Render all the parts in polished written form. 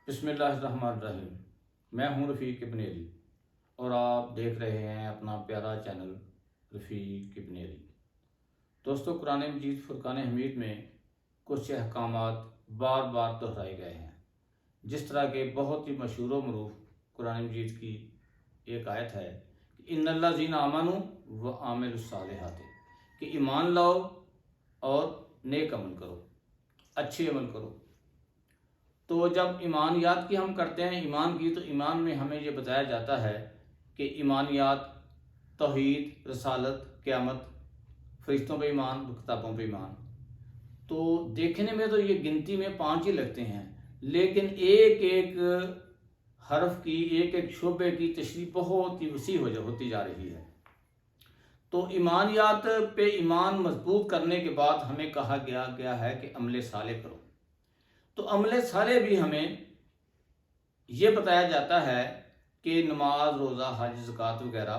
بسم اللہ الرحمن الرحیم۔ میں ہوں رفیق ابن علی اور آپ دیکھ رہے ہیں اپنا پیارا چینل رفیق ابن علی۔ دوستو، قرآن مجید فرقان حمید میں کچھ احکامات بار بار دہرائے گئے ہیں، جس طرح کے بہت ہی مشہور و معروف قرآن مجید کی ایک آیت ہے کہ ان الذین آمنوا وعملوا الصالحات، کہ ایمان لاؤ اور نیک عمل کرو، اچھے عمل کرو۔ تو جب ایمانیات کی ہم کرتے ہیں ایمان کی، تو ایمان میں ہمیں یہ بتایا جاتا ہے کہ ایمانیات توحید، رسالت، قیامت، فرشتوں پہ ایمان، کتابوں پہ ایمان۔ تو دیکھنے میں تو یہ گنتی میں 5 ہی لگتے ہیں، لیکن ایک ایک حرف کی، ایک ایک شعبے کی تشریح بہت ہی وسیع ہوتی جا رہی ہے۔ تو ایمانیات پہ ایمان مضبوط کرنے کے بعد ہمیں کہا گیا ہے کہ عمل صالح کرو۔ تو عمل صالح بھی ہمیں یہ بتایا جاتا ہے کہ نماز، روزہ، حج، زکوٰۃ وغیرہ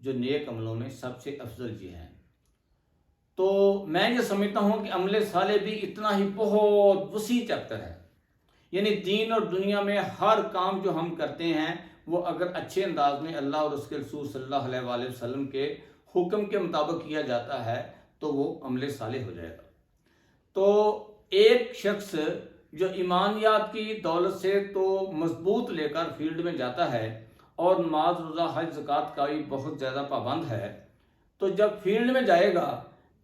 جو نیک عملوں میں سب سے افضل یہ ہیں۔ تو میں یہ سمجھتا ہوں کہ عمل صالح بھی اتنا ہی بہت وسیع چیپٹر ہے، یعنی دین اور دنیا میں ہر کام جو ہم کرتے ہیں وہ اگر اچھے انداز میں اللہ اور اس کے رسول صلی اللہ علیہ وآلہ وسلم کے حکم کے مطابق کیا جاتا ہے تو وہ عمل صالح ہو جائے گا۔ تو ایک شخص جو ایمانیات کی دولت سے تو مضبوط لے کر فیلڈ میں جاتا ہے اور نماز، روزہ، حج، زکوٰۃ کا بھی بہت زیادہ پابند ہے، تو جب فیلڈ میں جائے گا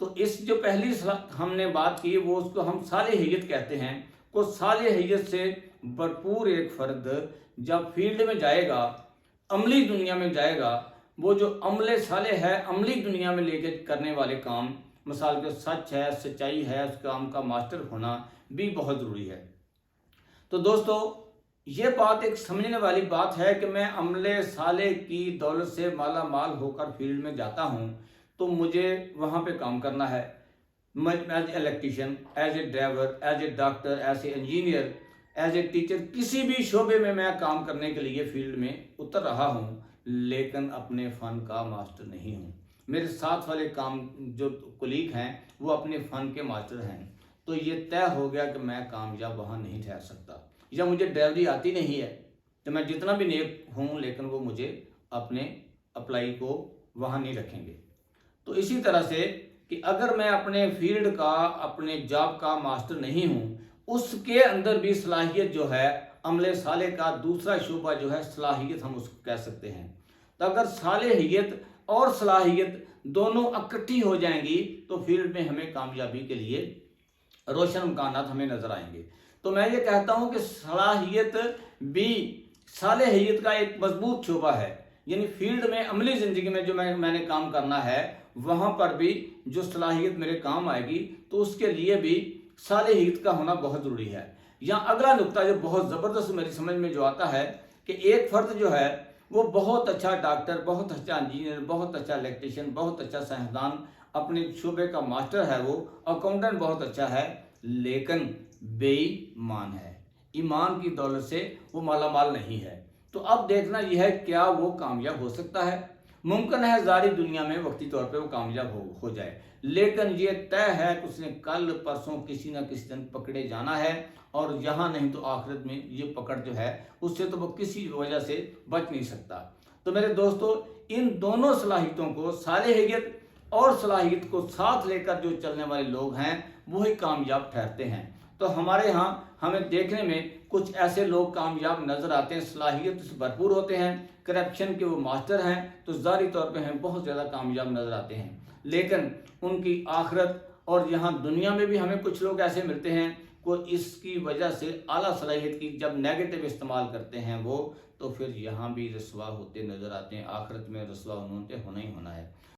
تو اس جو پہلی ہم نے بات کی وہ اس کو ہم صالحیت کہتے ہیں۔ کو صالحیت سے بھرپور ایک فرد جب فیلڈ میں جائے گا، عملی دنیا میں جائے گا، وہ جو عمل صالح ہے عملی دنیا میں لے کے کرنے والے کام، مثال کے سچ ہے، سچائی ہے، اس کام کا ماسٹر ہونا بھی بہت ضروری ہے۔ تو دوستو، یہ بات ایک سمجھنے والی بات ہے کہ میں عمل صالح کی دولت سے مالا مال ہو کر فیلڈ میں جاتا ہوں تو مجھے وہاں پہ کام کرنا ہے، as a electrician, as a driver, as a doctor, as a engineer, as a teacher, کسی بھی شعبے میں کام کرنے کے لیے فیلڈ میں اتر رہا ہوں، لیکن اپنے فن کا ماسٹر نہیں ہوں۔ میرے ساتھ والے کام جو کولیگ ہیں وہ اپنے فن کے ماسٹر ہیں، تو یہ طے ہو گیا کہ میں کامیاب وہاں نہیں ٹھہر سکتا، یا مجھے ڈرائیوری آتی نہیں ہے تو میں جتنا بھی نیک ہوں لیکن وہ مجھے اپنے اپلائی کو وہاں نہیں رکھیں گے۔ تو اسی طرح سے کہ اگر میں اپنے فیلڈ کا، اپنے جاب کا ماسٹر نہیں ہوں، اس کے اندر بھی صلاحیت جو ہے، عمل صالح کا دوسرا شعبہ جو ہے صلاحیت، ہم اس کو کہہ سکتے ہیں۔ تو اگر صالحیت اور صلاحیت دونوں اکٹھی ہو جائیں گی تو فیلڈ میں ہمیں کامیابی کے لیے روشن امکانات ہمیں نظر آئیں گے۔ تو میں یہ کہتا ہوں کہ صلاحیت بھی صالحیت کا ایک مضبوط شعبہ ہے، یعنی فیلڈ میں عملی زندگی میں جو میں نے کام کرنا ہے وہاں پر بھی جو صلاحیت میرے کام آئے گی تو اس کے لیے بھی صالحیت کا ہونا بہت ضروری ہے۔ یہاں اگلا نقطہ جو بہت زبردست میری سمجھ میں جو آتا ہے کہ ایک فرد جو ہے وہ بہت اچھا ڈاکٹر، بہت اچھا انجینئر، بہت اچھا الیکٹریشین، بہت اچھا سائنسدان، اپنے شعبے کا ماسٹر ہے، وہ اکاؤنٹنٹ بہت اچھا ہے، لیکن بے ایمان ہے، ایمان کی دولت سے وہ مالا مال نہیں ہے۔ تو اب دیکھنا یہ ہے کیا وہ کامیاب ہو سکتا ہے۔ ممکن ہے ظاہری دنیا میں وقتی طور پہ وہ کامیاب ہو جائے، لیکن یہ طے ہے کہ اس نے کل پرسوں کسی نہ کسی دن پکڑے جانا ہے، اور یہاں نہیں تو آخرت میں یہ پکڑ جو ہے اس سے تو وہ کسی وجہ سے بچ نہیں سکتا۔ تو میرے دوستو، ان دونوں صلاحیتوں کو، صالحیت اور صلاحیت کو ساتھ لے کر جو چلنے والے لوگ ہیں وہی کامیاب ٹھہرتے ہیں۔ تو ہمارے ہاں ہمیں دیکھنے میں کچھ ایسے لوگ کامیاب نظر آتے ہیں، صلاحیت سے بھرپور ہوتے ہیں، کرپشن کے وہ ماسٹر ہیں، تو ظاہری طور پہ ہمیں بہت زیادہ کامیاب نظر آتے ہیں، لیکن ان کی آخرت اور یہاں دنیا میں بھی ہمیں کچھ لوگ ایسے ملتے ہیں کو اس کی وجہ سے اعلیٰ صلاحیت کی جب نیگیٹو استعمال کرتے ہیں وہ، تو پھر یہاں بھی رسوا ہوتے نظر آتے ہیں، آخرت میں رسوا انہوں نے ہونا ہی ہونا ہے۔